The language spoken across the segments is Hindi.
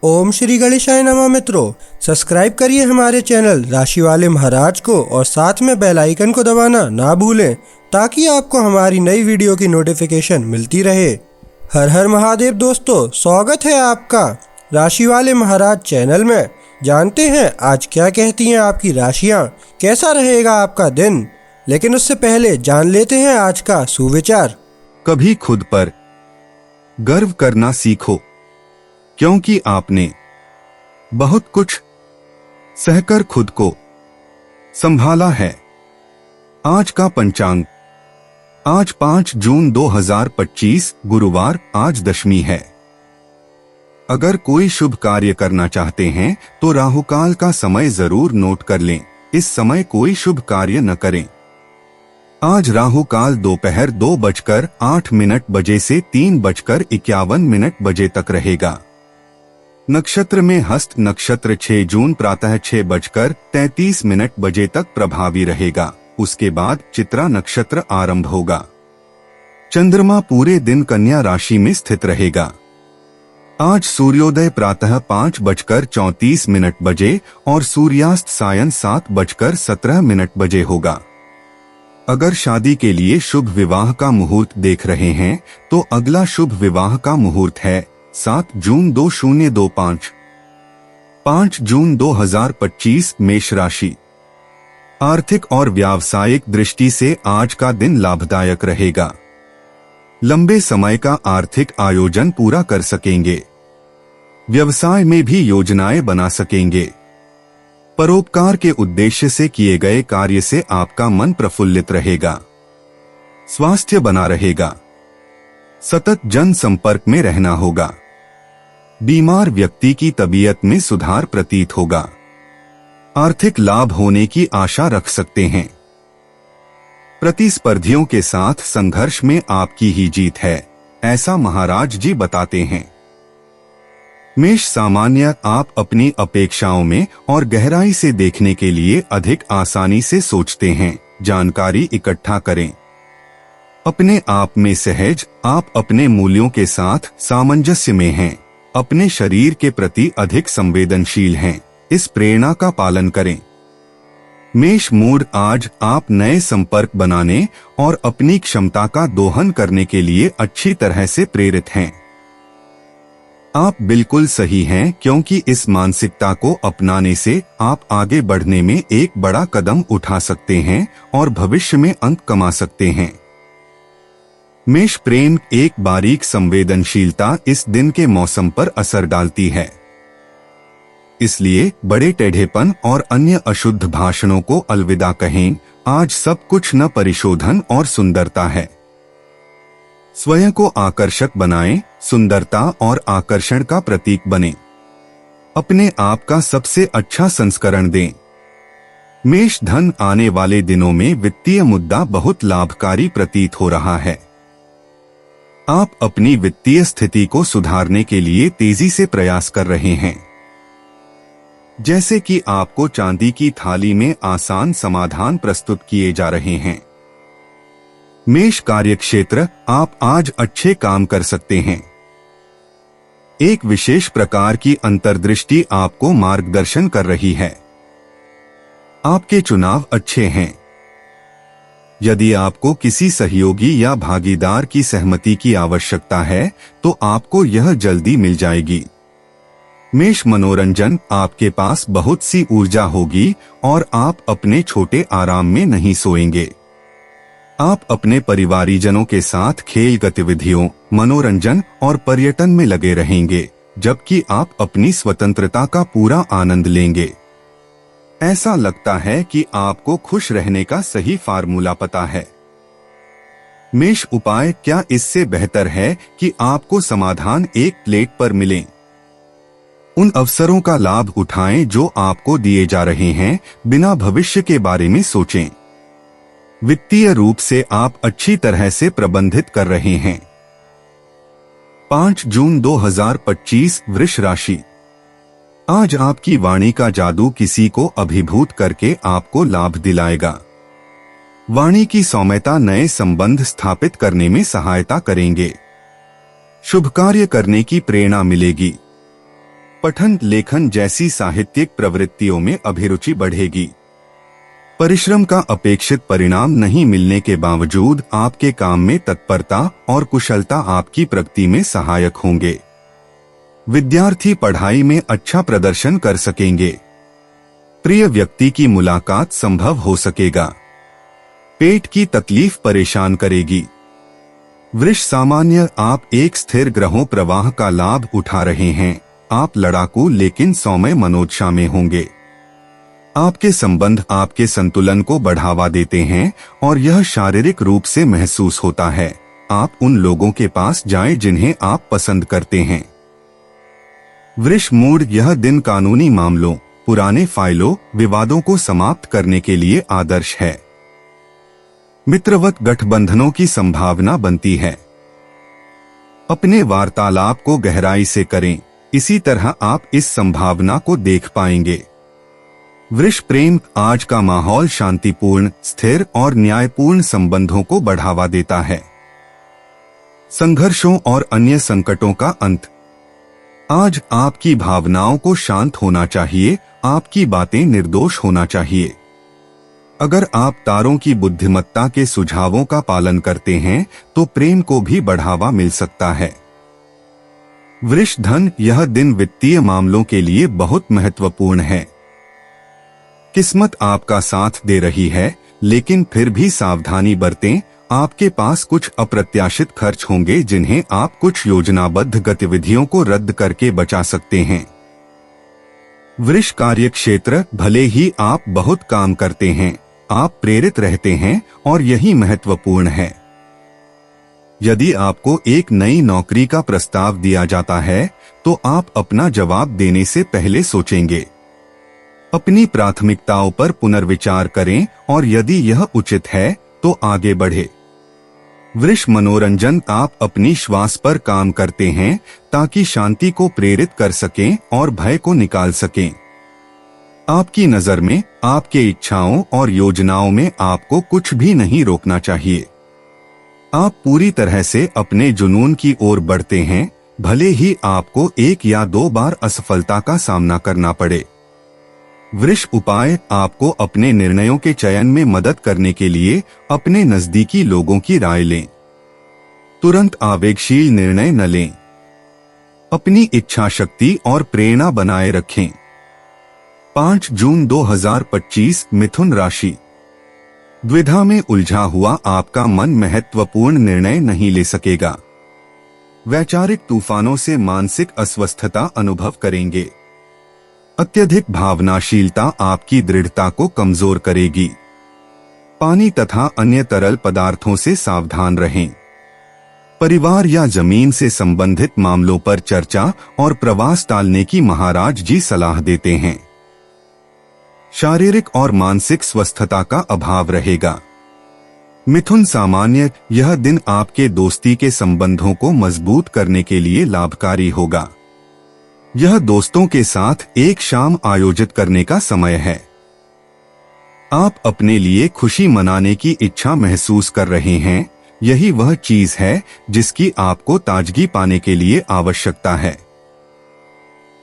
ओम श्री गणेशाय नमः। मित्रों, सब्सक्राइब करिए हमारे चैनल राशि वाले महाराज को और साथ में बेल आइकन को दबाना ना भूलें ताकि आपको हमारी नई वीडियो की नोटिफिकेशन मिलती रहे। हर हर महादेव दोस्तों, स्वागत है आपका राशि वाले महाराज चैनल में। जानते हैं आज क्या कहती हैं आपकी राशियां, कैसा रहेगा आपका दिन। लेकिन उससे पहले जान लेते हैं आज का सुविचार। कभी खुद पर गर्व करना सीखो, क्योंकि आपने बहुत कुछ सहकर खुद को संभाला है। आज का पंचांग, आज 5 जून 2025 गुरुवार, आज दशमी है। अगर कोई शुभ कार्य करना चाहते हैं तो राहुकाल का समय जरूर नोट कर लें। इस समय कोई शुभ कार्य न करें। आज राहुकाल दोपहर 2:08 बजे से 3:51 बजे तक रहेगा। नक्षत्र में हस्त नक्षत्र 6 जून प्रातः 6:33 बजे तक प्रभावी रहेगा। उसके बाद चित्रा नक्षत्र आरंभ होगा। चंद्रमा पूरे दिन कन्या राशि में स्थित रहेगा। आज सूर्योदय प्रातः 5:34 बजे और सूर्यास्त सायं 7:17 बजे होगा। अगर शादी के लिए शुभ विवाह का मुहूर्त देख रहे हैं तो अगला शुभ विवाह का मुहूर्त है 7 जून 2025, 5 जून 2025 मेष राशि। आर्थिक और व्यावसायिक दृष्टि से आज का दिन लाभदायक रहेगा। लंबे समय का आर्थिक आयोजन पूरा कर सकेंगे। व्यवसाय में भी योजनाएं बना सकेंगे। परोपकार के उद्देश्य से किए गए कार्य से आपका मन प्रफुल्लित रहेगा। स्वास्थ्य बना रहेगा। सतत जन संपर्क में रहना होगा। बीमार व्यक्ति की तबीयत में सुधार प्रतीत होगा। आर्थिक लाभ होने की आशा रख सकते हैं। प्रतिस्पर्धियों के साथ संघर्ष में आपकी ही जीत है, ऐसा महाराज जी बताते हैं। मेष सामान्य, आप अपनी अपेक्षाओं में और गहराई से देखने के लिए अधिक आसानी से सोचते हैं। जानकारी इकट्ठा करें। अपने आप में सहज, आप अपने मूल्यों के साथ सामंजस्य में हैं। अपने शरीर के प्रति अधिक संवेदनशील हैं। इस प्रेरणा का पालन करें। मेष मूड, आज आप नए संपर्क बनाने और अपनी क्षमता का दोहन करने के लिए अच्छी तरह से प्रेरित हैं। आप बिल्कुल सही हैं, क्योंकि इस मानसिकता को अपनाने से आप आगे बढ़ने में एक बड़ा कदम उठा सकते हैं और भविष्य में अंक कमा सकते हैं। मेष प्रेम, एक बारीक संवेदनशीलता इस दिन के मौसम पर असर डालती है। इसलिए बड़े टेढ़ेपन और अन्य अशुद्ध भाषणों को अलविदा कहें। आज सब कुछ न परिशोधन और सुंदरता है। स्वयं को आकर्षक बनाएं, सुंदरता और आकर्षण का प्रतीक बने। अपने आप का सबसे अच्छा संस्करण दें। मेष धन, आने वाले दिनों में वित्तीय मुद्दा बहुत लाभकारी प्रतीत हो रहा है। आप अपनी वित्तीय स्थिति को सुधारने के लिए तेजी से प्रयास कर रहे हैं। जैसे कि आपको चांदी की थाली में आसान समाधान प्रस्तुत किए जा रहे हैं। मेष कार्यक्षेत्र, आप आज अच्छे काम कर सकते हैं। एक विशेष प्रकार की अंतर्दृष्टि आपको मार्गदर्शन कर रही है। आपके चुनाव अच्छे हैं। यदि आपको किसी सहयोगी या भागीदार की सहमति की आवश्यकता है तो आपको यह जल्दी मिल जाएगी। मेष मनोरंजन, आपके पास बहुत सी ऊर्जा होगी और आप अपने छोटे आराम में नहीं सोएंगे। आप अपने परिवारीजनों के साथ खेल गतिविधियों, मनोरंजन और पर्यटन में लगे रहेंगे, जबकि आप अपनी स्वतंत्रता का पूरा आनंद लेंगे। ऐसा लगता है कि आपको खुश रहने का सही फार्मूला पता है। मेष उपाय, क्या इससे बेहतर है कि आपको समाधान एक प्लेट पर मिले। उन अवसरों का लाभ उठाएं जो आपको दिए जा रहे हैं, बिना भविष्य के बारे में सोचें। वित्तीय रूप से आप अच्छी तरह से प्रबंधित कर रहे हैं। 5 जून 2025 वृष राशि। आज आपकी वाणी का जादू किसी को अभिभूत करके आपको लाभ दिलाएगा। वाणी की सौम्यता नए संबंध स्थापित करने में सहायता करेंगे। शुभ कार्य करने की प्रेरणा मिलेगी। पठन लेखन जैसी साहित्यिक प्रवृत्तियों में अभिरुचि बढ़ेगी। परिश्रम का अपेक्षित परिणाम नहीं मिलने के बावजूद आपके काम में तत्परता और कुशलता आपकी प्रगति में सहायक होंगे। विद्यार्थी पढ़ाई में अच्छा प्रदर्शन कर सकेंगे। प्रिय व्यक्ति की मुलाकात संभव हो सकेगा। पेट की तकलीफ परेशान करेगी। वृष सामान्य, आप एक स्थिर ग्रहों प्रवाह का लाभ उठा रहे हैं। आप लड़ाकू लेकिन सौम्य मनोदशा में होंगे। आपके संबंध आपके संतुलन को बढ़ावा देते हैं और यह शारीरिक रूप से महसूस होता है। आप उन लोगों के पास जाएं जिन्हें आप पसंद करते हैं। वृष मूड, यह दिन कानूनी मामलों, पुराने फाइलों, विवादों को समाप्त करने के लिए आदर्श है। मित्रवत गठबंधनों की संभावना बनती है। अपने वार्तालाप को गहराई से करें, इसी तरह आप इस संभावना को देख पाएंगे। वृष प्रेम, आज का माहौल शांतिपूर्ण, स्थिर और न्यायपूर्ण संबंधों को बढ़ावा देता है। संघर्षों और अन्य संकटों का अंत, आज आपकी भावनाओं को शांत होना चाहिए, आपकी बातें निर्दोष होना चाहिए। अगर आप तारों की बुद्धिमत्ता के सुझावों का पालन करते हैं तो प्रेम को भी बढ़ावा मिल सकता है। वृष धन, यह दिन वित्तीय मामलों के लिए बहुत महत्वपूर्ण है। किस्मत आपका साथ दे रही है, लेकिन फिर भी सावधानी बरतें। आपके पास कुछ अप्रत्याशित खर्च होंगे जिन्हें आप कुछ योजनाबद्ध गतिविधियों को रद्द करके बचा सकते हैं। वृष कार्य क्षेत्र, भले ही आप बहुत काम करते हैं, आप प्रेरित रहते हैं और यही महत्वपूर्ण है। यदि आपको एक नई नौकरी का प्रस्ताव दिया जाता है तो आप अपना जवाब देने से पहले सोचेंगे। अपनी प्राथमिकताओं पर पुनर्विचार करें और यदि यह उचित है तो आगे बढ़े। वृष मनोरंजन, आप अपनी श्वास पर काम करते हैं ताकि शांति को प्रेरित कर सकें और भय को निकाल सकें। आपकी नजर में आपके इच्छाओं और योजनाओं में आपको कुछ भी नहीं रोकना चाहिए। आप पूरी तरह से अपने जुनून की ओर बढ़ते हैं, भले ही आपको 1 या 2 बार असफलता का सामना करना पड़े। वृष उपाय, आपको अपने निर्णयों के चयन में मदद करने के लिए अपने नजदीकी लोगों की राय लें। तुरंत आवेगशील निर्णय न लें। अपनी इच्छा शक्ति और प्रेरणा बनाए रखें। 5 जून 2025, मिथुन राशि। द्विधा में उलझा हुआ आपका मन महत्वपूर्ण निर्णय नहीं ले सकेगा। वैचारिक तूफानों से मानसिक अस्वस्थता अनुभव करेंगे। अत्यधिक भावनाशीलता आपकी दृढ़ता को कमजोर करेगी। पानी तथा अन्य तरल पदार्थों से सावधान रहें। परिवार या जमीन से संबंधित मामलों पर चर्चा और प्रवास टालने की महाराज जी सलाह देते हैं। शारीरिक और मानसिक स्वस्थता का अभाव रहेगा। मिथुन सामान्य, यह दिन आपके दोस्ती के संबंधों को मजबूत करने के लिए लाभकारी होगा। यह दोस्तों के साथ एक शाम आयोजित करने का समय है। आप अपने लिए खुशी मनाने की इच्छा महसूस कर रहे हैं। यही वह चीज है जिसकी आपको ताजगी पाने के लिए आवश्यकता है।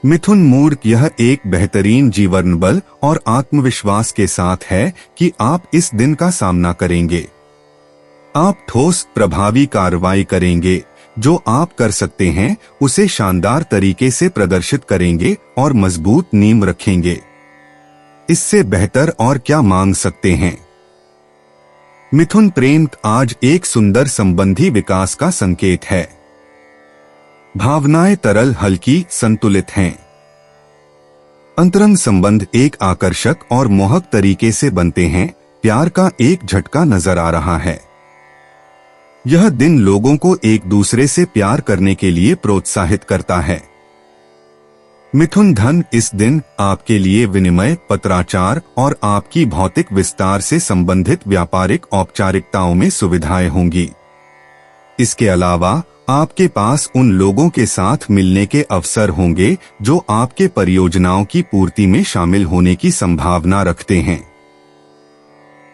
मिथुन मूड, यह एक बेहतरीन जीवन बल और आत्मविश्वास के साथ है कि आप इस दिन का सामना करेंगे। आप ठोस प्रभावी कार्रवाई करेंगे। जो आप कर सकते हैं उसे शानदार तरीके से प्रदर्शित करेंगे और मजबूत नींव रखेंगे। इससे बेहतर और क्या मांग सकते हैं। मिथुन प्रेम, आज एक सुंदर संबंधी विकास का संकेत है। भावनाएं तरल, हल्की, संतुलित हैं। अंतरंग संबंध एक आकर्षक और मोहक तरीके से बनते हैं। प्यार का एक झटका नजर आ रहा है। यह दिन लोगों को एक दूसरे से प्यार करने के लिए प्रोत्साहित करता है। मिथुन धन, इस दिन आपके लिए विनिमय, पत्राचार और आपकी भौतिक विस्तार से संबंधित व्यापारिक औपचारिकताओं में सुविधाएं होंगी। इसके अलावा आपके पास उन लोगों के साथ मिलने के अवसर होंगे जो आपके परियोजनाओं की पूर्ति में शामिल होने की संभावना रखते हैं।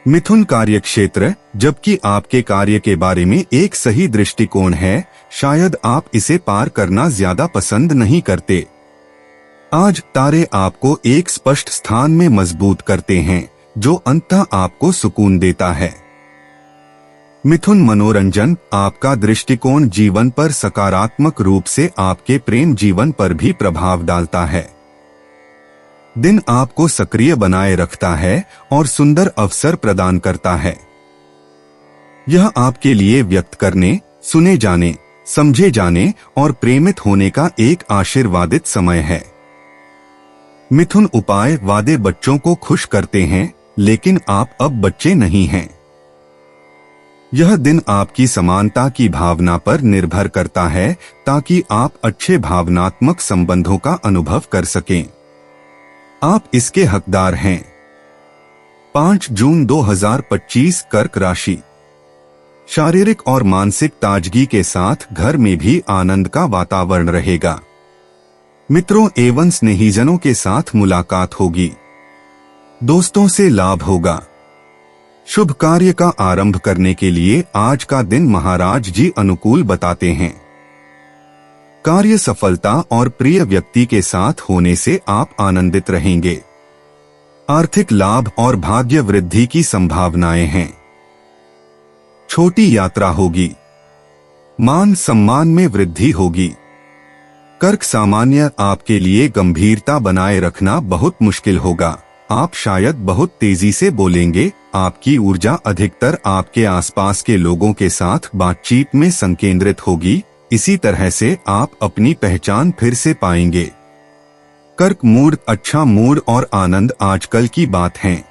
मिथुन कार्यक्षेत्र, जबकि आपके कार्य के बारे में एक सही दृष्टिकोण है, शायद आप इसे पार करना ज्यादा पसंद नहीं करते। आज तारे आपको एक स्पष्ट स्थान में मजबूत करते हैं, जो अंततः आपको सुकून देता है। मिथुन मनोरंजन, आपका दृष्टिकोण जीवन पर सकारात्मक रूप से आपके प्रेम जीवन पर भी प्रभाव डालता है। दिन आपको सक्रिय बनाए रखता है और सुंदर अवसर प्रदान करता है। यह आपके लिए व्यक्त करने, सुने जाने, समझे जाने और प्रेमित होने का एक आशीर्वादित समय है। मिथुन उपाय वादे बच्चों को खुश करते हैं, लेकिन आप अब बच्चे नहीं हैं। यह दिन आपकी समानता की भावना पर निर्भर करता है ताकि आप अच्छे भावनात्मक संबंधों का अनुभव कर सकें। आप इसके हकदार हैं। 5 जून 2025 कर्क राशि। शारीरिक और मानसिक ताजगी के साथ घर में भी आनंद का वातावरण रहेगा। मित्रों एवं स्नेहीजनों के साथ मुलाकात होगी। दोस्तों से लाभ होगा। शुभ कार्य का आरंभ करने के लिए आज का दिन महाराज जी अनुकूल बताते हैं। कार्य सफलता और प्रिय व्यक्ति के साथ होने से आप आनंदित रहेंगे। आर्थिक लाभ और भाग्य वृद्धि की संभावनाएं हैं। छोटी यात्रा होगी। मान सम्मान में वृद्धि होगी। कर्क सामान्य, आपके लिए गंभीरता बनाए रखना बहुत मुश्किल होगा। आप शायद बहुत तेजी से बोलेंगे। आपकी ऊर्जा अधिकतर आपके आसपास के लोगों के साथ बातचीत में संकेंद्रित होगी। इसी तरह से आप अपनी पहचान फिर से पाएंगे। कर्क मूड, अच्छा मूड और आनंद आजकल की बात है।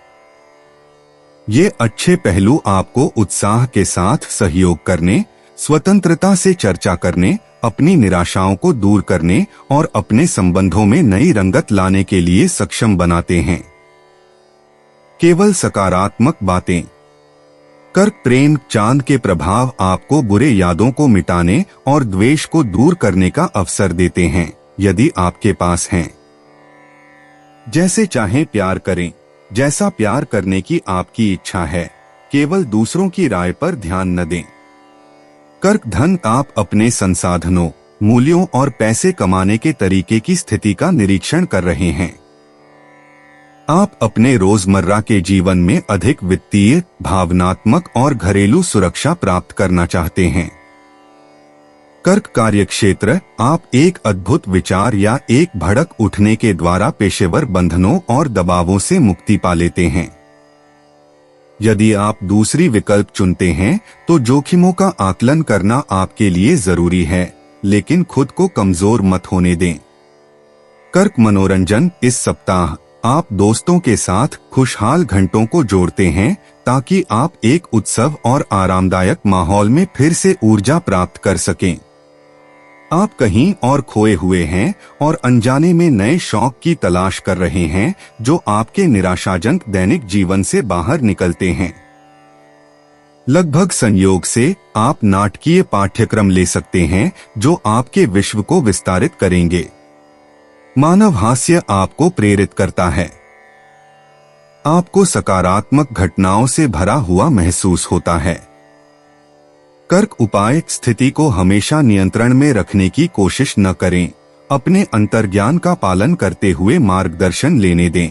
ये अच्छे पहलू आपको उत्साह के साथ सहयोग करने, स्वतंत्रता से चर्चा करने, अपनी निराशाओं को दूर करने और अपने संबंधों में नई रंगत लाने के लिए सक्षम बनाते हैं। केवल सकारात्मक बातें। कर्क प्रेम चांद के प्रभाव आपको बुरे यादों को मिटाने और द्वेष को दूर करने का अवसर देते हैं, यदि आपके पास हैं। जैसे चाहें प्यार करें, जैसा प्यार करने की आपकी इच्छा है। केवल दूसरों की राय पर ध्यान न दें। कर्क धन, आप अपने संसाधनों, मूल्यों और पैसे कमाने के तरीके की स्थिति का निरीक्षण कर रहे हैं। आप अपने रोजमर्रा के जीवन में अधिक वित्तीय, भावनात्मक और घरेलू सुरक्षा प्राप्त करना चाहते हैं। कर्क कार्यक्षेत्र, आप एक अद्भुत विचार या एक भड़क उठने के द्वारा पेशेवर बंधनों और दबावों से मुक्ति पा लेते हैं। यदि आप दूसरी विकल्प चुनते हैं तो जोखिमों का आकलन करना आपके लिए जरूरी है, लेकिन खुद को कमजोर मत होने दें। कर्क मनोरंजन, इस सप्ताह आप दोस्तों के साथ खुशहाल घंटों को जोड़ते हैं ताकि आप एक उत्सव और आरामदायक माहौल में फिर से ऊर्जा प्राप्त कर सकें। आप कहीं और खोए हुए हैं और अनजाने में नए शौक की तलाश कर रहे हैं जो आपके निराशाजनक दैनिक जीवन से बाहर निकलते हैं। लगभग संयोग से आप नाटकीय पाठ्यक्रम ले सकते हैं जो आपके विश्व को विस्तारित करेंगे। मानव हास्य आपको प्रेरित करता है। आपको सकारात्मक घटनाओं से भरा हुआ महसूस होता है। कर्क उपाय, स्थिति को हमेशा नियंत्रण में रखने की कोशिश न करें। अपने अंतर्ज्ञान का पालन करते हुए मार्गदर्शन लेने दें।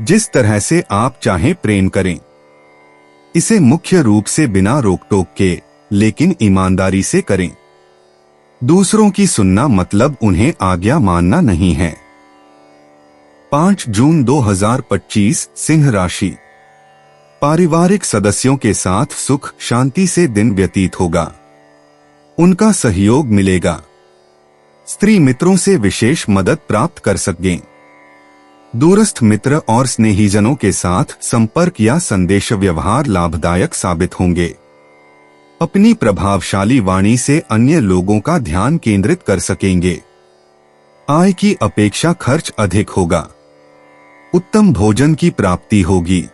जिस तरह से आप चाहें प्रेम करें। इसे मुख्य रूप से बिना रोक-टोक के, लेकिन ईमानदारी से करें। दूसरों की सुनना मतलब उन्हें आज्ञा मानना नहीं है। 5 जून 2025 सिंह राशि। पारिवारिक सदस्यों के साथ सुख शांति से दिन व्यतीत होगा। उनका सहयोग मिलेगा। स्त्री मित्रों से विशेष मदद प्राप्त कर सकें। दूरस्थ मित्र और स्नेहीजनों के साथ संपर्क या संदेश व्यवहार लाभदायक साबित होंगे। अपनी प्रभावशाली वाणी से अन्य लोगों का ध्यान केंद्रित कर सकेंगे। आय की अपेक्षा खर्च अधिक होगा। उत्तम भोजन की प्राप्ति होगी।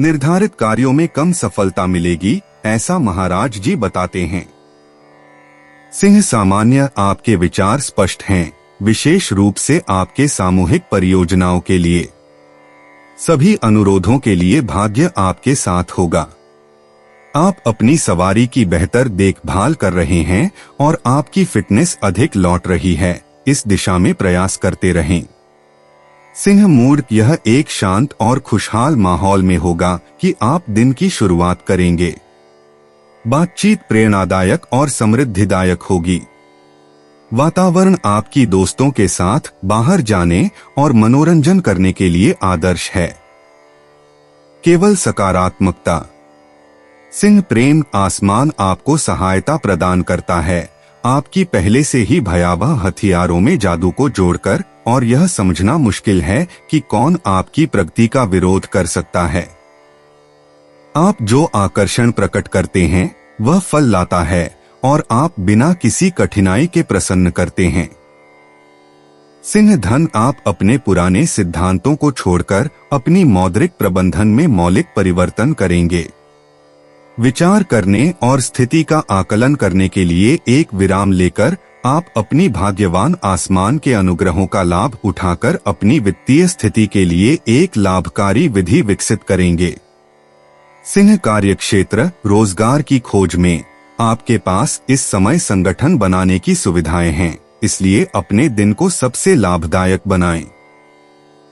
निर्धारित कार्यों में कम सफलता मिलेगी, ऐसा महाराज जी बताते हैं। सिंह सामान्य, आपके विचार स्पष्ट हैं, विशेष रूप से आपके सामूहिक परियोजनाओं के लिए। सभी अनुरोधों के लिए भाग्य आपके साथ होगा। आप अपनी सवारी की बेहतर देखभाल कर रहे हैं और आपकी फिटनेस अधिक लौट रही है। इस दिशा में प्रयास करते रहें। सिंह मूड यह एक शांत और खुशहाल माहौल में होगा कि आप दिन की शुरुआत करेंगे। बातचीत प्रेरणादायक और समृद्धिदायक होगी। वातावरण आपकी दोस्तों के साथ बाहर जाने और मनोरंजन करने के लिए आदर्श है। केवल सकारात्मकता। सिंह प्रेम आसमान आपको सहायता प्रदान करता है, आपकी पहले से ही भयावह हथियारों में जादू को जोड़कर, और यह समझना मुश्किल है कि कौन आपकी प्रगति का विरोध कर सकता है। आप जो आकर्षण प्रकट करते हैं वह फल लाता है और आप बिना किसी कठिनाई के प्रसन्न करते हैं। सिंह धन आप अपने पुराने सिद्धांतों को छोड़कर अपनी मौद्रिक प्रबंधन में मौलिक परिवर्तन करेंगे। विचार करने और स्थिति का आकलन करने के लिए एक विराम लेकर आप अपनी भाग्यवान आसमान के अनुग्रहों का लाभ उठाकर अपनी वित्तीय स्थिति के लिए एक लाभकारी विधि विकसित करेंगे। सिंह कार्यक्षेत्र रोजगार की खोज में आपके पास इस समय संगठन बनाने की सुविधाएं हैं, इसलिए अपने दिन को सबसे लाभदायक बनाएं।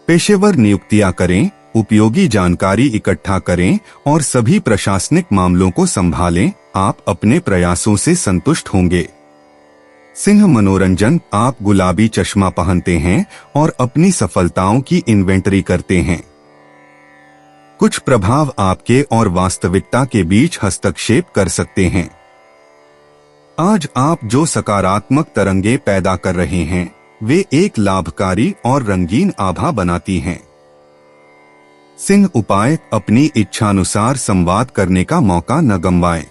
पेशेवर नियुक्तियां करें, उपयोगी जानकारी इकट्ठा करें और सभी प्रशासनिक मामलों को संभालें। आप अपने प्रयासों से संतुष्ट होंगे। सिंह मनोरंजन आप गुलाबी चश्मा पहनते हैं और अपनी सफलताओं की इन्वेंटरी करते हैं। कुछ प्रभाव आपके और वास्तविकता के बीच हस्तक्षेप कर सकते हैं। आज आप जो सकारात्मक तरंगे पैदा कर रहे हैं वे एक लाभकारी और रंगीन आभा बनाती हैं। सिंह उपाय अपनी इच्छानुसार संवाद करने का मौका न गंवाएं।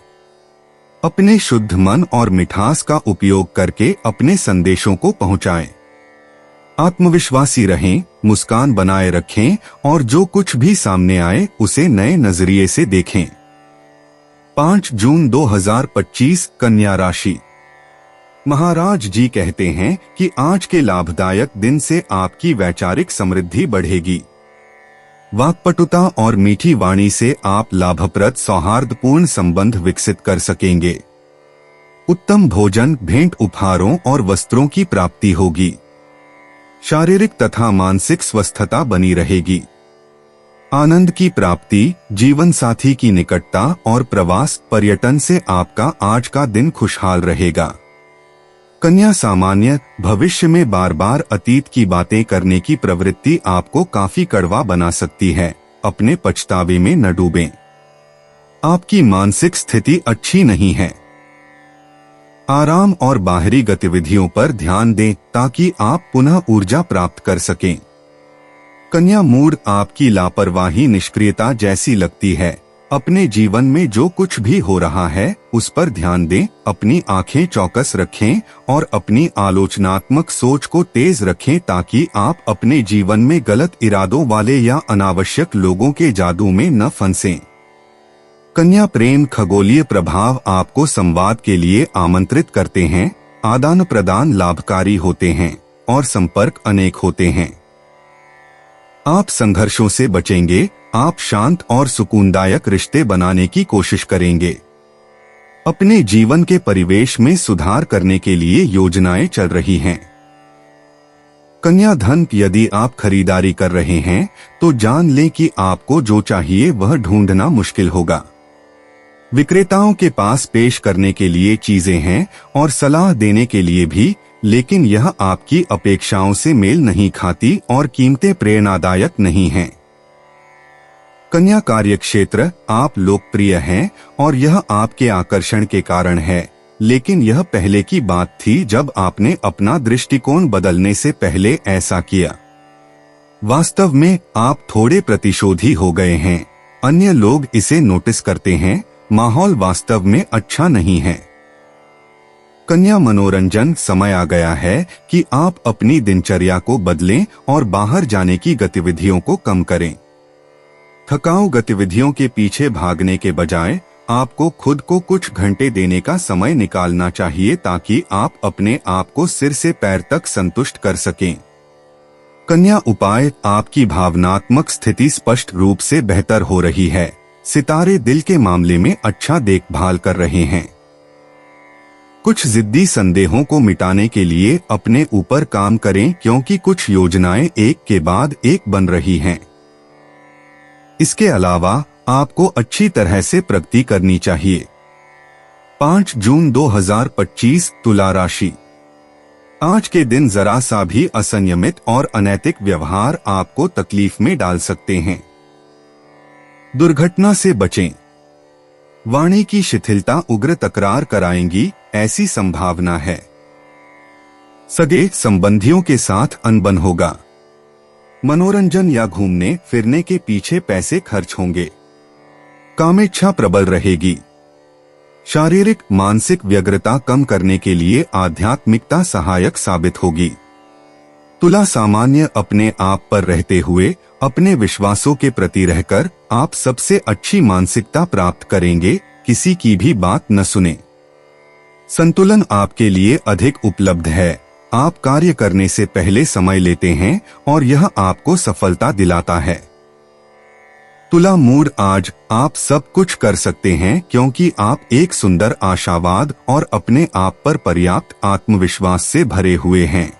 अपने शुद्ध मन और मिठास का उपयोग करके अपने संदेशों को पहुंचाएं। आत्मविश्वासी रहें, मुस्कान बनाए रखें और जो कुछ भी सामने आए उसे नए नजरिए से देखें। 5 जून 2025 कन्या राशि। महाराज जी कहते हैं कि आज के लाभदायक दिन से आपकी वैचारिक समृद्धि बढ़ेगी। वाक्पटुता और मीठी वाणी से आप लाभप्रद सौहार्दपूर्ण संबंध विकसित कर सकेंगे। उत्तम भोजन, भेंट, उपहारों और वस्त्रों की प्राप्ति होगी। शारीरिक तथा मानसिक स्वस्थता बनी रहेगी। आनंद की प्राप्ति, जीवन साथी की निकटता और प्रवास पर्यटन से आपका आज का दिन खुशहाल रहेगा। कन्या सामान्य भविष्य में बार बार अतीत की बातें करने की प्रवृत्ति आपको काफी कड़वा बना सकती है। अपने पछतावे में न डूबें। आपकी मानसिक स्थिति अच्छी नहीं है। आराम और बाहरी गतिविधियों पर ध्यान दें ताकि आप पुनः ऊर्जा प्राप्त कर सकें। कन्या मूड आपकी लापरवाही निष्क्रियता जैसी लगती है। अपने जीवन में जो कुछ भी हो रहा है उस पर ध्यान दें, अपनी आंखें चौकस रखें और अपनी आलोचनात्मक सोच को तेज रखें ताकि आप अपने जीवन में गलत इरादों वाले या अनावश्यक लोगों के जादू में न फंसें। कन्या प्रेम खगोलीय प्रभाव आपको संवाद के लिए आमंत्रित करते हैं। आदान प्रदान लाभकारी होते हैं और संपर्क अनेक होते हैं। आप संघर्षों से बचेंगे। आप शांत और सुकूनदायक रिश्ते बनाने की कोशिश करेंगे। अपने जीवन के परिवेश में सुधार करने के लिए योजनाएं चल रही हैं। कन्या धन यदि आप खरीदारी कर रहे हैं तो जान लें कि आपको जो चाहिए वह ढूंढना मुश्किल होगा। विक्रेताओं के पास पेश करने के लिए चीजें हैं और सलाह देने के लिए भी, लेकिन यह आपकी अपेक्षाओं से मेल नहीं खाती और कीमतें प्रेरणादायक नहीं हैं। कन्या कार्यक्षेत्र आप लोकप्रिय हैं और यह आपके आकर्षण के कारण है, लेकिन यह पहले की बात थी जब आपने अपना दृष्टिकोण बदलने से पहले ऐसा किया। वास्तव में आप थोड़े प्रतिशोधी हो गए हैं। अन्य लोग इसे नोटिस करते हैं। माहौल वास्तव में अच्छा नहीं है। कन्या मनोरंजन समय आ गया है कि आप अपनी दिनचर्या को बदलें और बाहर जाने की गतिविधियों को कम करें। थकाऊ गतिविधियों के पीछे भागने के बजाय आपको खुद को कुछ घंटे देने का समय निकालना चाहिए ताकि आप अपने आप को सिर से पैर तक संतुष्ट कर सकें। कन्या उपाय आपकी भावनात्मक स्थिति स्पष्ट रूप से बेहतर हो रही है। सितारे दिल के मामले में अच्छा देखभाल कर रहे हैं। कुछ जिद्दी संदेहों को मिटाने के लिए अपने ऊपर काम करें, क्योंकि कुछ योजनाएं एक के बाद एक बन रही हैं। इसके अलावा आपको अच्छी तरह से प्रगति करनी चाहिए। 5 जून 2025 तुला राशि। आज के दिन जरा सा भी असंयमित और अनैतिक व्यवहार आपको तकलीफ में डाल सकते हैं। दुर्घटना से बचें। वाणी की शिथिलता उग्र तकरार कराएंगी, ऐसी संभावना है। सगे संबंधियों के साथ अनबन होगा। मनोरंजन या घूमने फिरने के पीछे पैसे खर्च होंगे। कामेच्छा प्रबल रहेगी। शारीरिक मानसिक व्यग्रता कम करने के लिए आध्यात्मिकता सहायक साबित होगी। तुला सामान्य अपने आप पर रहते हुए अपने विश्वासों के प्रति रहकर आप सबसे अच्छी मानसिकता प्राप्त करेंगे, किसी की भी बात न सुने। संतुलन आपके लिए अधिक उपलब्ध है। आप कार्य करने से पहले समय लेते हैं और यह आपको सफलता दिलाता है। तुला मूड। आज आप सब कुछ कर सकते हैं, क्योंकि आप एक सुंदर आशावाद और अपने आप पर पर्याप्त आत्मविश्वास से भरे हुए हैं।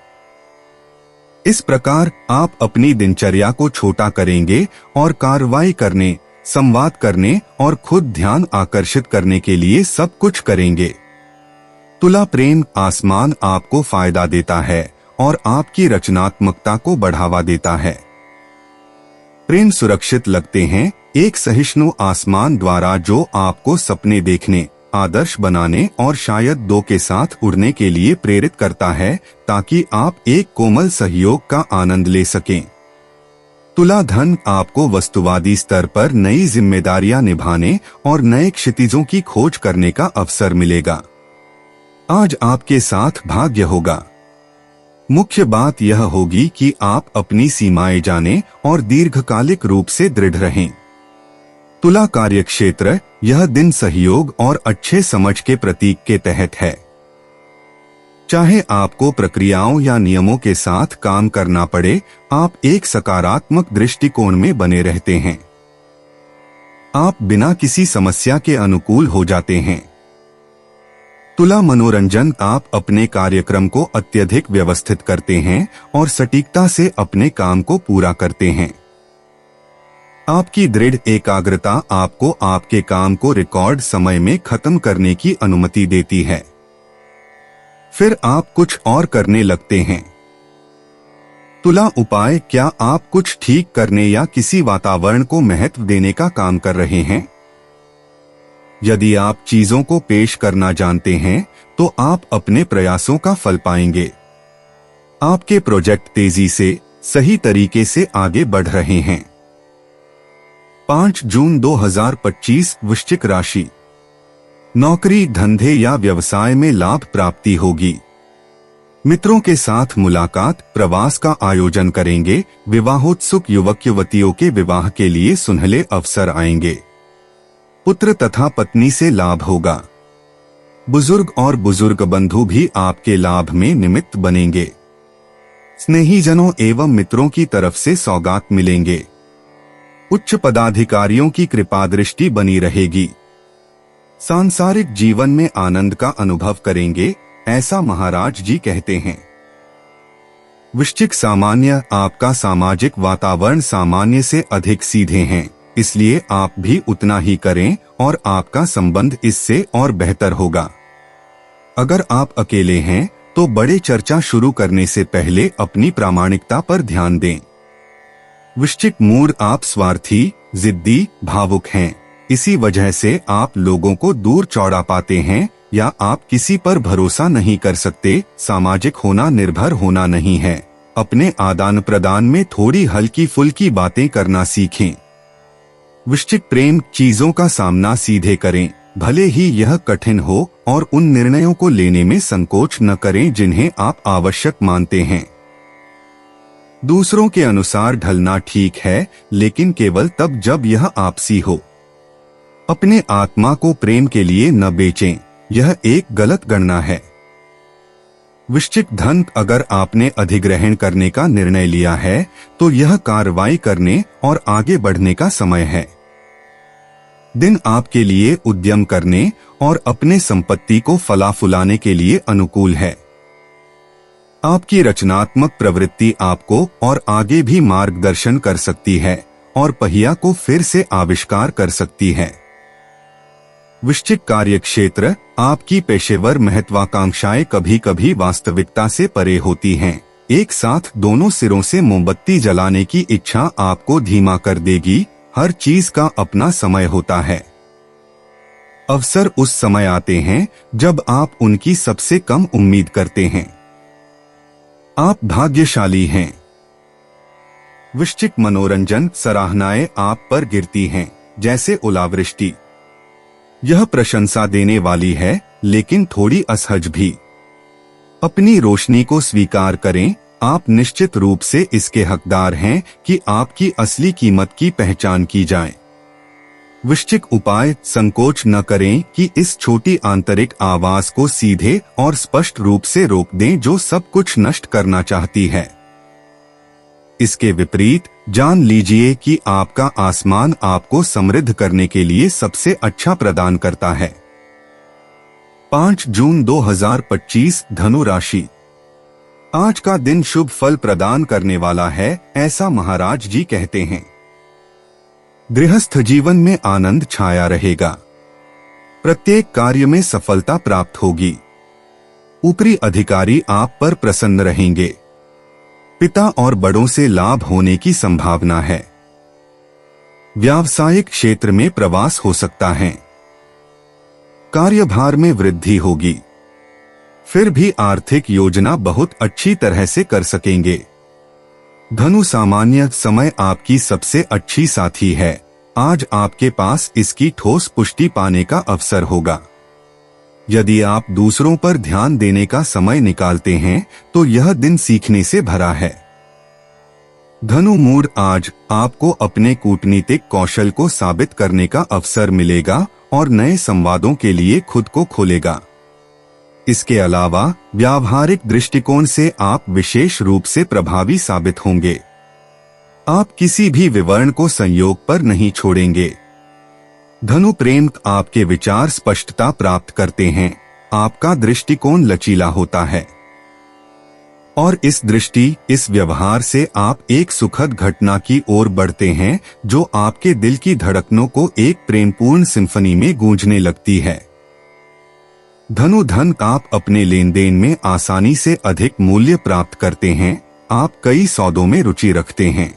इस प्रकार आप अपनी दिनचर्या को छोटा करेंगे और कार्रवाई करने, संवाद करने और खुद ध्यान आकर्षित करने के लिए सब कुछ करेंगे। तुला प्रेम। आसमान आपको फायदा देता है और आपकी रचनात्मकता को बढ़ावा देता है। प्रेम सुरक्षित लगते हैं। एक सहिष्णु आसमान द्वारा जो आपको सपने देखने, आदर्श बनाने और शायद दो के साथ उड़ने के लिए प्रेरित करता है, ताकि आप एक कोमल सहयोग का आनंद ले सकें। तुला धन। आपको वस्तुवादी स्तर पर नई जिम्मेदारियां निभाने और नए क्षितिजों की खोज करने का अवसर मिलेगा। आज आपके साथ भाग्य होगा। मुख्य बात यह होगी कि आप अपनी सीमाएं जानें और दीर्घकालिक रूप से दृढ़ रहें। तुला कार्यक्षेत्र। यह दिन सहयोग और अच्छे समझ के प्रतीक के तहत है। चाहे आपको प्रक्रियाओं या नियमों के साथ काम करना पड़े, आप एक सकारात्मक दृष्टिकोण में बने रहते हैं। आप बिना किसी समस्या के अनुकूल हो जाते हैं। तुला मनोरंजन। आप अपने कार्यक्रम को अत्यधिक व्यवस्थित करते हैं और सटीकता से अपने काम को पूरा करते हैं। आपकी दृढ़ एकाग्रता आपको आपके काम को रिकॉर्ड समय में खत्म करने की अनुमति देती है। फिर आप कुछ और करने लगते हैं। तुला उपाय। क्या आप कुछ ठीक करने या किसी वातावरण को महत्व देने का काम कर रहे हैं? यदि आप चीजों को पेश करना जानते हैं, तो आप अपने प्रयासों का फल पाएंगे। आपके प्रोजेक्ट तेजी से, सही तरीके से आगे बढ़ रहे हैं। 5 जून 2025 वृश्चिक राशि। नौकरी, धंधे या व्यवसाय में लाभ प्राप्ति होगी। मित्रों के साथ मुलाकात, प्रवास का आयोजन करेंगे। विवाहोत्सुक युवक युवतियों के विवाह के लिए सुनहले अवसर आएंगे। पुत्र तथा पत्नी से लाभ होगा। बुजुर्ग और बुजुर्ग बंधु भी आपके लाभ में निमित्त बनेंगे। स्नेहीजनों एवं मित्रों की तरफ से सौगात मिलेंगे। उच्च पदाधिकारियों की कृपा दृष्टि बनी रहेगी। सांसारिक जीवन में आनंद का अनुभव करेंगे, ऐसा महाराज जी कहते हैं। वृश्चिक सामान्य। आपका सामाजिक वातावरण सामान्य से अधिक सीधे हैं, इसलिए आप भी उतना ही करें और आपका संबंध इससे और बेहतर होगा। अगर आप अकेले हैं तो बड़े चर्चा शुरू करने से पहले अपनी प्रामाणिकता पर ध्यान दें। वृश्चिक मूड। आप स्वार्थी, जिद्दी, भावुक हैं। इसी वजह से आप लोगों को दूर चौड़ा पाते हैं या आप किसी पर भरोसा नहीं कर सकते। सामाजिक होना निर्भर होना नहीं है। अपने आदान प्रदान में थोड़ी हल्की फुल्की बातें करना सीखें। वृश्चिक प्रेम। चीजों का सामना सीधे करें, भले ही यह कठिन हो, और उन निर्णयों को लेने में संकोच न करें जिन्हें आप आवश्यक मानते हैं। दूसरों के अनुसार ढलना ठीक है, लेकिन केवल तब जब यह आपसी हो। अपने आत्मा को प्रेम के लिए न बेचें, यह एक गलत गणना है। वृश्चिक धन। अगर आपने अधिग्रहण करने का निर्णय लिया है तो यह कार्रवाई करने और आगे बढ़ने का समय है। दिन आपके लिए उद्यम करने और अपने संपत्ति को फला फुलाने के लिए अनुकूल है। आपकी रचनात्मक प्रवृत्ति आपको और आगे भी मार्गदर्शन कर सकती है और पहिया को फिर से आविष्कार कर सकती है। वृश्चिक कार्यक्षेत्र, आपकी पेशेवर महत्वाकांक्षाएं कभी कभी वास्तविकता से परे होती हैं। एक साथ दोनों सिरों से मोमबत्ती जलाने की इच्छा आपको धीमा कर देगी। हर चीज का अपना समय होता है। अवसर उस समय आते हैं जब आप उनकी सबसे कम उम्मीद करते हैं। आप भाग्यशाली हैं। वृश्चिक मनोरंजन, सराहनाएं आप पर गिरती हैं जैसे ओलावृष्टि। यह प्रशंसा देने वाली है लेकिन थोड़ी असहज भी। अपनी रोशनी को स्वीकार करें। आप निश्चित रूप से इसके हकदार हैं कि आपकी असली कीमत की पहचान की जाए। वृश्चिक उपाय, संकोच न करें कि इस छोटी आंतरिक आवाज को सीधे और स्पष्ट रूप से रोक दें जो सब कुछ नष्ट करना चाहती है। इसके विपरीत जान लीजिए कि आपका आसमान आपको समृद्ध करने के लिए सबसे अच्छा प्रदान करता है। 5 जून 2025 धनु राशि। आज का दिन शुभ फल प्रदान करने वाला है, ऐसा महाराज जी कहते हैं। गृहस्थ जीवन में आनंद छाया रहेगा। प्रत्येक कार्य में सफलता प्राप्त होगी। ऊपरी अधिकारी आप पर प्रसन्न रहेंगे। पिता और बड़ों से लाभ होने की संभावना है। व्यावसायिक क्षेत्र में प्रवास हो सकता है। कार्यभार में वृद्धि होगी। फिर भी आर्थिक योजना बहुत अच्छी तरह से कर सकेंगे। धनु, सामान्य समय आपकी सबसे अच्छी साथी है। आज आपके पास इसकी ठोस पुष्टि पाने का अवसर होगा। यदि आप दूसरों पर ध्यान देने का समय निकालते हैं तो यह दिन सीखने से भरा है। धनु मूड, आज आपको अपने कूटनीतिक कौशल को साबित करने का अवसर मिलेगा और नए संवादों के लिए खुद को खोलेगा। इसके अलावा व्यावहारिक दृष्टिकोण से आप विशेष रूप से प्रभावी साबित होंगे। आप किसी भी विवरण को संयोग पर नहीं छोड़ेंगे। धनु प्रेम, आपके विचार स्पष्टता प्राप्त करते हैं। आपका दृष्टिकोण लचीला होता है और इस व्यवहार से आप एक सुखद घटना की ओर बढ़ते हैं जो आपके दिल की धड़कनों को एक प्रेमपूर्ण सिम्फनी में गूंजने लगती है। धनु धन, आप अपने लेन देन में आसानी से अधिक मूल्य प्राप्त करते हैं। आप कई सौदों में रुचि रखते हैं।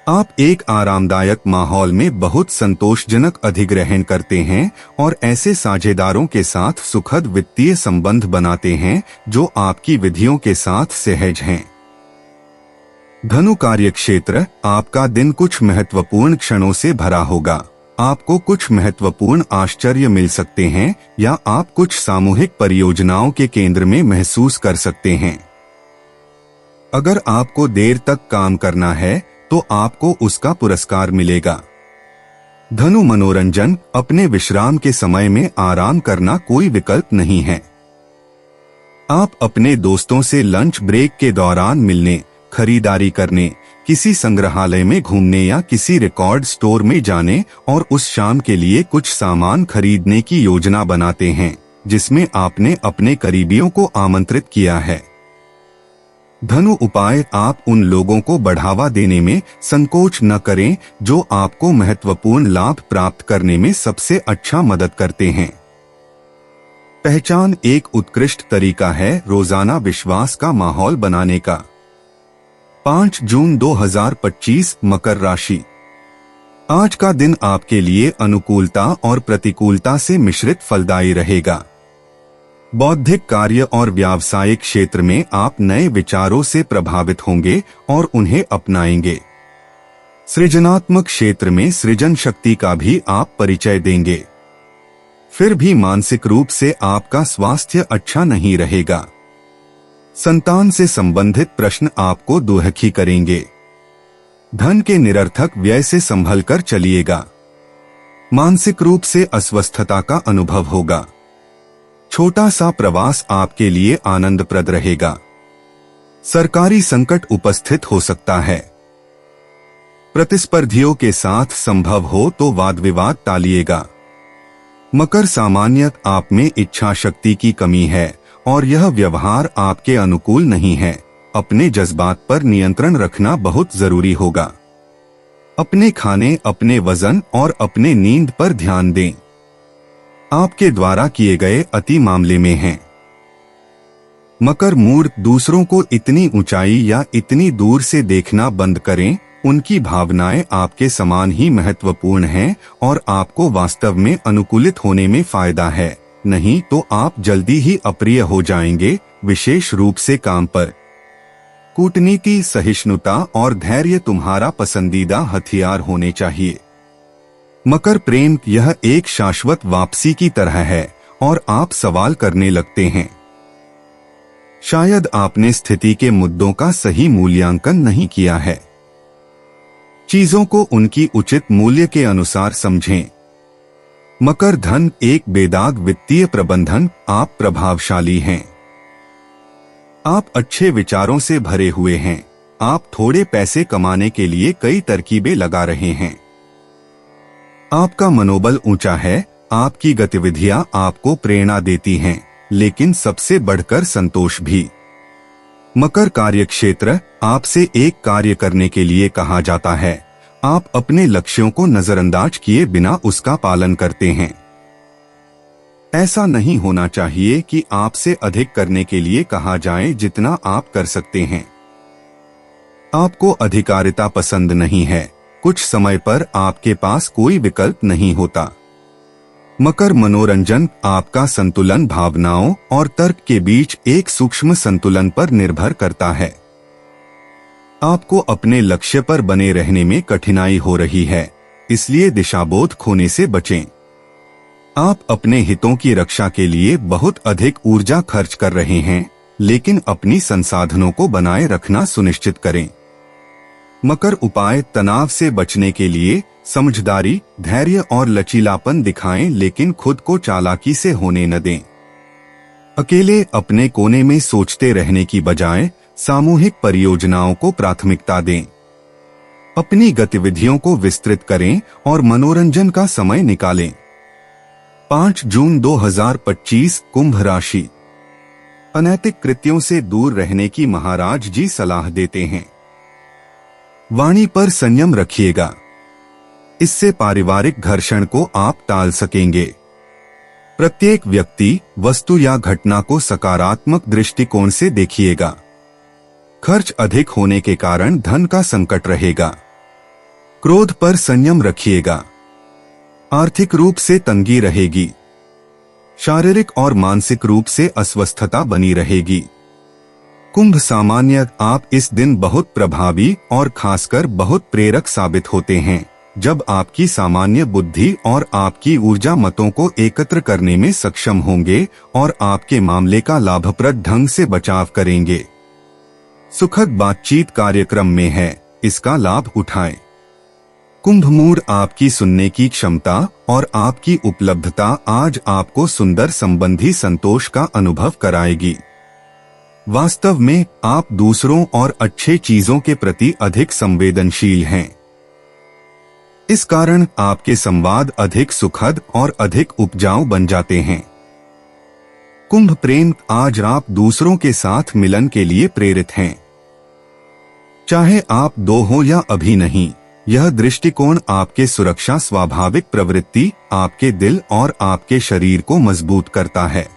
आप एक आरामदायक माहौल में बहुत संतोषजनक अधिग्रहण करते हैं और ऐसे साझेदारों के साथ सुखद वित्तीय संबंध बनाते हैं जो आपकी विधियों के साथ सहज हैं। धनु कार्यक्षेत्र, आपका दिन कुछ महत्वपूर्ण क्षणों से भरा होगा। आपको कुछ महत्वपूर्ण आश्चर्य मिल सकते हैं या आप कुछ सामूहिक परियोजनाओं के केंद्र में महसूस कर सकते हैं। अगर आपको देर तक काम करना है तो आपको उसका पुरस्कार मिलेगा। धनु मनोरंजन, अपने विश्राम के समय में आराम करना कोई विकल्प नहीं है। आप अपने दोस्तों से लंच ब्रेक के दौरान मिलने, खरीदारी करने, किसी संग्रहालय में घूमने या किसी रिकॉर्ड स्टोर में जाने और उस शाम के लिए कुछ सामान खरीदने की योजना बनाते हैं जिसमें आपने अपने करीबियों को आमंत्रित किया है। धनु उपाय, आप उन लोगों को बढ़ावा देने में संकोच न करें जो आपको महत्वपूर्ण लाभ प्राप्त करने में सबसे अच्छा मदद करते हैं। पहचान एक उत्कृष्ट तरीका है रोजाना विश्वास का माहौल बनाने का। 5 जून 2025 मकर राशि। आज का दिन आपके लिए अनुकूलता और प्रतिकूलता से मिश्रित फलदायी रहेगा। बौद्धिक कार्य और व्यावसायिक क्षेत्र में आप नए विचारों से प्रभावित होंगे और उन्हें अपनाएंगे। सृजनात्मक क्षेत्र में सृजन शक्ति का भी आप परिचय देंगे। फिर भी मानसिक रूप से आपका स्वास्थ्य अच्छा नहीं रहेगा। संतान से संबंधित प्रश्न आपको दुखी करेंगे। धन के निरर्थक व्यय से संभल कर चलिएगा। मानसिक रूप से अस्वस्थता का अनुभव होगा। छोटा सा प्रवास आपके लिए आनंदप्रद रहेगा। सरकारी संकट उपस्थित हो सकता है। प्रतिस्पर्धियों के साथ संभव हो तो वाद विवाद टालिएगा। मकर सामान्यत आप में इच्छा शक्ति की कमी है और यह व्यवहार आपके अनुकूल नहीं है। अपने जज्बात पर नियंत्रण रखना बहुत जरूरी होगा। अपने खाने, अपने वजन और अपने नींद पर ध्यान दें। आपके द्वारा किए गए अति मामले में हैं। मकर मूड दूसरों को इतनी ऊंचाई या इतनी दूर से देखना बंद करें। उनकी भावनाएं आपके समान ही महत्वपूर्ण हैं और आपको वास्तव में अनुकूलित होने में फायदा है, नहीं तो आप जल्दी ही अप्रिय हो जाएंगे, विशेष रूप से काम पर। कूटनीति, सहिष्णुता और धैर्य तुम्हारा पसंदीदा हथियार होने चाहिए। मकर प्रेम यह एक शाश्वत वापसी की तरह है और आप सवाल करने लगते हैं। शायद आपने स्थिति के मुद्दों का सही मूल्यांकन नहीं किया है। चीजों को उनकी उचित मूल्य के अनुसार समझें। मकर धन एक बेदाग वित्तीय प्रबंधन। आप प्रभावशाली हैं। आप अच्छे विचारों से भरे हुए हैं। आप थोड़े पैसे कमाने के लिए कई तरकीबें लगा रहे हैं। आपका मनोबल ऊंचा है। आपकी गतिविधियां आपको प्रेरणा देती हैं, लेकिन सबसे बढ़कर संतोष भी। मकर कार्यक्षेत्र आपसे एक कार्य करने के लिए कहा जाता है। आप अपने लक्ष्यों को नजरअंदाज किए बिना उसका पालन करते हैं। ऐसा नहीं होना चाहिए कि आपसे अधिक करने के लिए कहा जाए जितना आप कर सकते हैं। आपको अधिकारिता पसंद नहीं है। कुछ समय पर आपके पास कोई विकल्प नहीं होता। मकर मनोरंजन आपका संतुलन भावनाओं और तर्क के बीच एक सूक्ष्म संतुलन पर निर्भर करता है। आपको अपने लक्ष्य पर बने रहने में कठिनाई हो रही है, इसलिए दिशाबोध खोने से बचें। आप अपने हितों की रक्षा के लिए बहुत अधिक ऊर्जा खर्च कर रहे हैं, लेकिन अपनी संसाधनों को बनाए रखना सुनिश्चित करें। मकर उपाय तनाव से बचने के लिए समझदारी, धैर्य और लचीलापन दिखाएं, लेकिन खुद को चालाकी से होने न दें। अकेले अपने कोने में सोचते रहने की बजाय सामूहिक परियोजनाओं को प्राथमिकता दें। अपनी गतिविधियों को विस्तृत करें और मनोरंजन का समय निकालें। 5 जून 2025 कुंभ राशि। अनैतिक कृत्यों से दूर रहने की महाराज जी सलाह देते हैं। वाणी पर संयम रखिएगा। इससे पारिवारिक घर्षण को आप टाल सकेंगे। प्रत्येक व्यक्ति, वस्तु या घटना को सकारात्मक दृष्टिकोण से देखिएगा। खर्च अधिक होने के कारण धन का संकट रहेगा। क्रोध पर संयम रखिएगा। आर्थिक रूप से तंगी रहेगी। शारीरिक और मानसिक रूप से अस्वस्थता बनी रहेगी। कुंभ सामान्य आप इस दिन बहुत प्रभावी और खासकर बहुत प्रेरक साबित होते हैं, जब आपकी सामान्य बुद्धि और आपकी ऊर्जा मतों को एकत्र करने में सक्षम होंगे और आपके मामले का लाभप्रद ढंग से बचाव करेंगे। सुखद बातचीत कार्यक्रम में है, इसका लाभ उठाएं। कुंभ मूड आपकी सुनने की क्षमता और आपकी उपलब्धता आज आपको सुंदर संबंधी संतोष का अनुभव कराएगी। वास्तव में आप दूसरों और अच्छे चीजों के प्रति अधिक संवेदनशील हैं। इस कारण आपके संवाद अधिक सुखद और अधिक उपजाऊ बन जाते हैं। कुंभ प्रेम आज आप दूसरों के साथ मिलन के लिए प्रेरित हैं। चाहे आप दो हो या अभी नहीं, यह दृष्टिकोण आपके सुरक्षा स्वाभाविक प्रवृत्ति, आपके दिल और आपके शरीर को मजबूत करता है।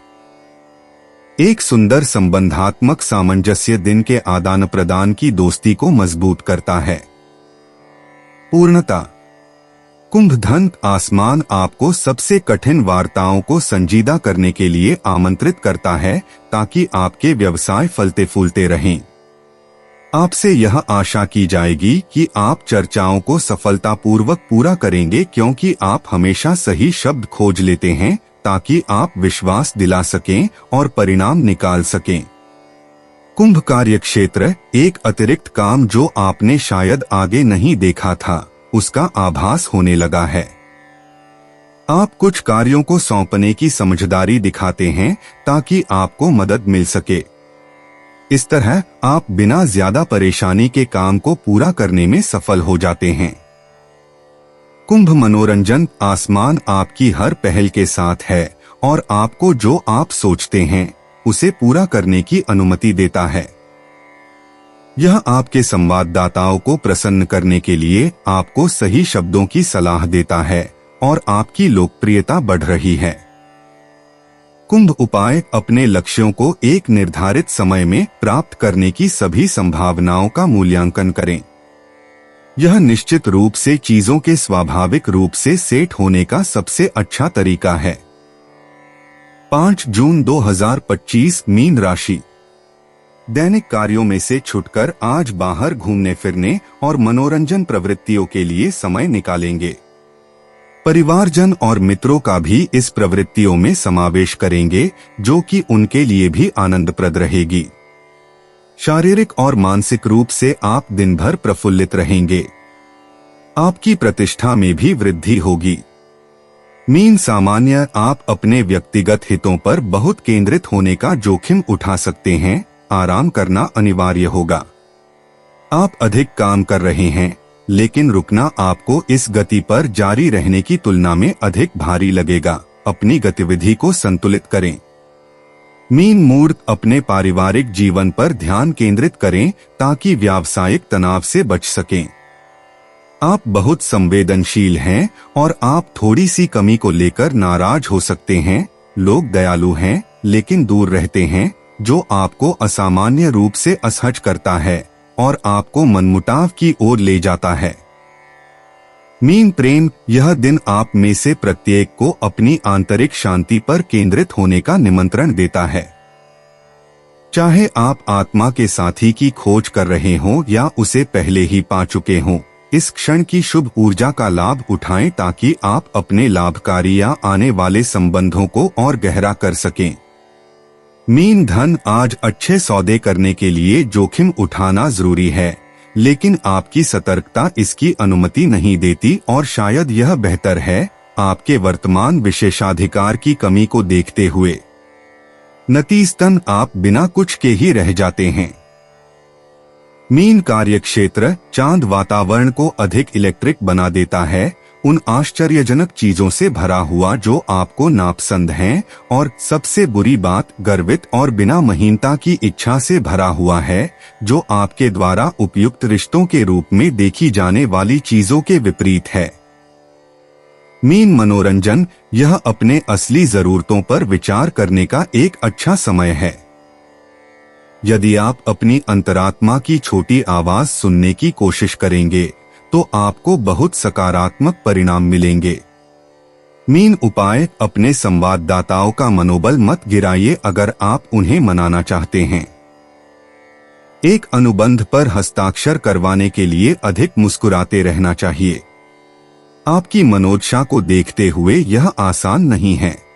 एक सुंदर संबंधात्मक सामंजस्य दिन के आदान प्रदान की दोस्ती को मजबूत करता है। पूर्णता। कुंभ धन आसमान आपको सबसे कठिन वार्ताओं को संजीदा करने के लिए आमंत्रित करता है, ताकि आपके व्यवसाय फलते फूलते रहें। आपसे यह आशा की जाएगी कि आप चर्चाओं को सफलतापूर्वक पूरा करेंगे, क्योंकि आप हमेशा सही शब्द खोज लेते हैं, ताकि आप विश्वास दिला सकें और परिणाम निकाल सकें। कुंभ कार्यक्षेत्र एक अतिरिक्त काम जो आपने शायद आगे नहीं देखा था, उसका आभास होने लगा है। आप कुछ कार्यों को सौंपने की समझदारी दिखाते हैं ताकि आपको मदद मिल सके। इस तरह आप बिना ज्यादा परेशानी के काम को पूरा करने में सफल हो जाते हैं। कुंभ मनोरंजन आसमान आपकी हर पहल के साथ है और आपको जो आप सोचते हैं उसे पूरा करने की अनुमति देता है। यह आपके संवाददाताओं को प्रसन्न करने के लिए आपको सही शब्दों की सलाह देता है और आपकी लोकप्रियता बढ़ रही है। कुंभ उपाय अपने लक्ष्यों को एक निर्धारित समय में प्राप्त करने की सभी संभावनाओं का मूल्यांकन करें। यह निश्चित रूप से चीजों के स्वाभाविक रूप से सेट होने का सबसे अच्छा तरीका है। 5 जून 2025 मीन राशि। दैनिक कार्यों में से छुटकर आज बाहर घूमने फिरने और मनोरंजन प्रवृत्तियों के लिए समय निकालेंगे। परिवारजन और मित्रों का भी इस प्रवृत्तियों में समावेश करेंगे, जो कि उनके लिए भी आनंदप्रद रहेगी। शारीरिक और मानसिक रूप से आप दिन भर प्रफुल्लित रहेंगे। आपकी प्रतिष्ठा में भी वृद्धि होगी। मीन सामान्य आप अपने व्यक्तिगत हितों पर बहुत केंद्रित होने का जोखिम उठा सकते हैं। आराम करना अनिवार्य होगा। आप अधिक काम कर रहे हैं, लेकिन रुकना आपको इस गति पर जारी रहने की तुलना में अधिक भारी लगेगा। अपनी गतिविधि को संतुलित करें। मीन मूड अपने पारिवारिक जीवन पर ध्यान केंद्रित करें ताकि व्यावसायिक तनाव से बच सकें। आप बहुत संवेदनशील हैं और आप थोड़ी सी कमी को लेकर नाराज हो सकते हैं। लोग दयालु हैं लेकिन दूर रहते हैं, जो आपको असामान्य रूप से असहज करता है और आपको मनमुटाव की ओर ले जाता है। मीन प्रेम, यह दिन आप में से प्रत्येक को अपनी आंतरिक शांति पर केंद्रित होने का निमंत्रण देता है। चाहे आप आत्मा के साथी की खोज कर रहे हों या उसे पहले ही पा चुके हों, इस क्षण की शुभ ऊर्जा का लाभ उठाएं ताकि आप अपने लाभकारी या आने वाले संबंधों को और गहरा कर सकें। मीन धन, आज अच्छे सौदे करने के लिए जोखिम उठाना जरूरी है, लेकिन आपकी सतर्कता इसकी अनुमति नहीं देती और शायद यह बेहतर है आपके वर्तमान विशेषाधिकार की कमी को देखते हुए। नतीजतन आप बिना कुछ के ही रह जाते हैं। मीन कार्यक्षेत्र, चांद वातावरण को अधिक इलेक्ट्रिक बना देता है, उन आश्चर्यजनक चीजों से भरा हुआ जो आपको नापसंद हैं, और सबसे बुरी बात गर्वित और बिना महीनता की इच्छा से भरा हुआ है, जो आपके द्वारा उपयुक्त रिश्तों के रूप में देखी जाने वाली चीजों के विपरीत है। मीन मनोरंजन, यह अपने असली जरूरतों पर विचार करने का एक अच्छा समय है। यदि आप अपनी अंतरात्मा की छोटी आवाज सुनने की कोशिश करेंगे तो आपको बहुत सकारात्मक परिणाम मिलेंगे। मीन उपाय, अपने संवाददाताओं का मनोबल मत गिराइए अगर आप उन्हें मनाना चाहते हैं। एक अनुबंध पर हस्ताक्षर करवाने के लिए अधिक मुस्कुराते रहना चाहिए। आपकी मनोदशा को देखते हुए यह आसान नहीं है।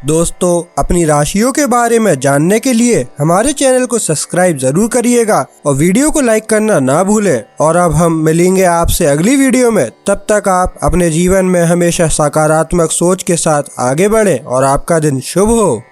दोस्तों, अपनी राशियों के बारे में जानने के लिए हमारे चैनल को सब्सक्राइब जरूर करिएगा और वीडियो को लाइक करना ना भूलें। और अब हम मिलेंगे आपसे अगली वीडियो में। तब तक आप अपने जीवन में हमेशा सकारात्मक सोच के साथ आगे बढ़ें और आपका दिन शुभ हो।